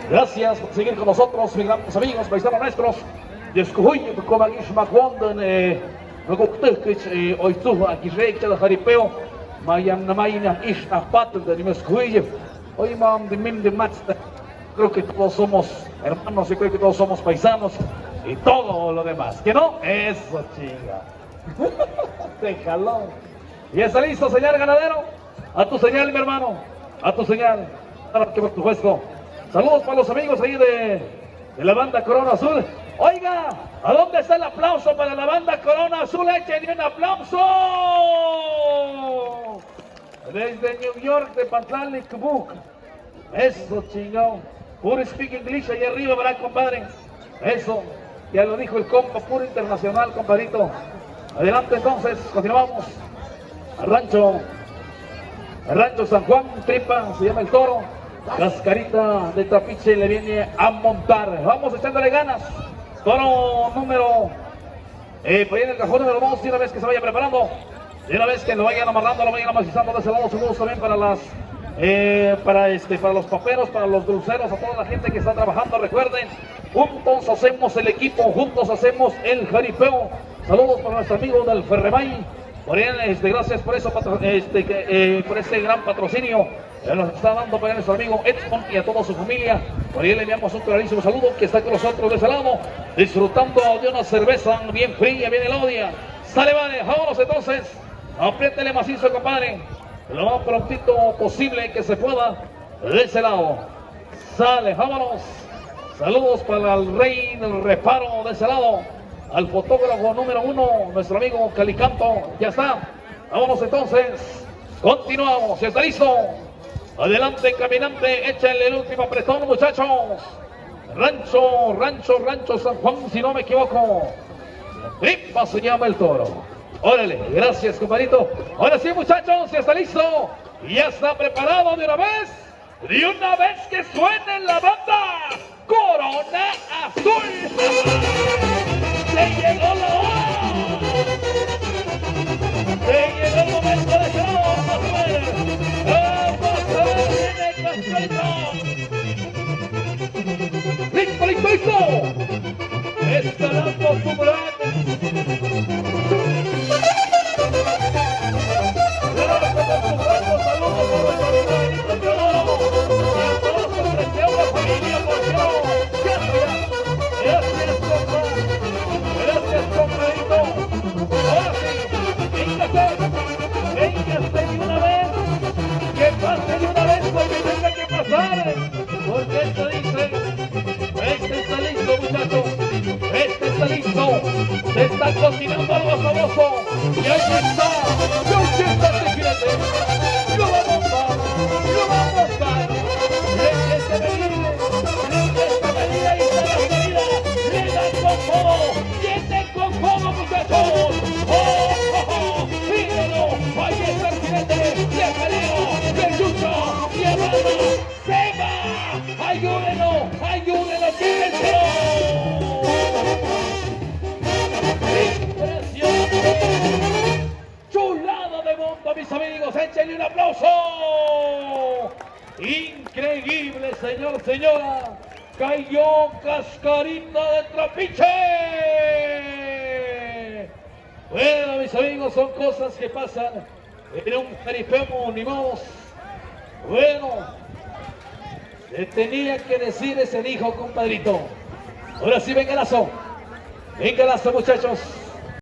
Gracias por seguir con nosotros, mis grandes amigos, paisanos nuestros. Descujuy, como aquí Shmakwondan, Nogoktukich, Oitu, aquí Recha, el Jaripeo, Mayan Namayan, Ishnapat, de Nimescuille. Hoy, mam, de Mim de Matsta. Creo que todos somos hermanos y creo que todos somos paisanos y todo lo demás. ¿Que no? Eso, chinga. Déjalo. ¿Y está listo, señor ganadero? A tu señal, mi hermano. A tu señal. Claro que por supuesto. Saludos para los amigos ahí de la banda Corona Azul. Oiga, ¿a dónde está el aplauso para la banda Corona Azul? Échenle un aplauso. Desde New York, de Pantlán y Cubuc. Eso, chingado. Puro speak English ahí arriba, ¿verdad, compadre? Eso, ya lo dijo el compa, puro internacional, compadrito. Adelante entonces, continuamos. Al rancho San Juan, Tripa, se llama el toro. Cascarita de Trapiche le viene a montar. Vamos echándole ganas. Toro número, por ahí en el cajón número 2, y una vez que se vaya preparando, y una vez que lo vayan amarrando, lo vayan amacizando de ese lado, saludos también para las... para los paperos, para los dulceros, a toda la gente que está trabajando. Recuerden, juntos hacemos el equipo, juntos hacemos el jaripeo. Saludos para nuestro amigo del Ferrebay. Por él, gracias por eso, por ese gran patrocinio que nos está dando para nuestro amigo Edson y a toda su familia. Por ahí le enviamos un clarísimo saludo, que está con nosotros de ese lado, disfrutando de una cerveza bien fría, bien elodia. Sale, vale, vámonos entonces. Apriétele macizo, compadre. Lo más prontito posible que se pueda de ese lado. Sale, vámonos. Saludos para el rey del reparo de ese lado, al fotógrafo número 1, nuestro amigo Calicanto. Ya está. Vámonos entonces. Continuamos. ¿Ya está listo? Adelante, caminante. Échale el último apretón, muchachos. Rancho San Juan, si no me equivoco. Tripa se llama el toro. Órale, gracias, compadrito. Ahora sí, muchachos, ya está listo. Ya está preparado de una vez. De una vez que suene la banda Corona Azul. Se llegó la hora. Se llegó el momento de que vamos a ver. Vamos a ver, viene Cascarita. Listo. Escalando su plan. Porque esto dice, este está listo, muchachos, este está listo, se está cocinando algo sabroso, y ahí está, fíjate, lo vamos a dar, déjese venir, ahí está la salida, le dan con todo, viene con todo, muchachos, mírenlo, ahí está el jinete, de Jaleo, de Yucho, y hermano, se va, ayúdenlo, quídenselo. Impresionante, chulada de mundo, mis amigos, échenle un aplauso. Increíble, señora, cayó Cascarita de Trapiche. Bueno, mis amigos, son cosas que pasan en un jaripeo, ni modos. Bueno, se tenía que decir, ese dijo, compadrito. Ahora sí, venga lazo, muchachos.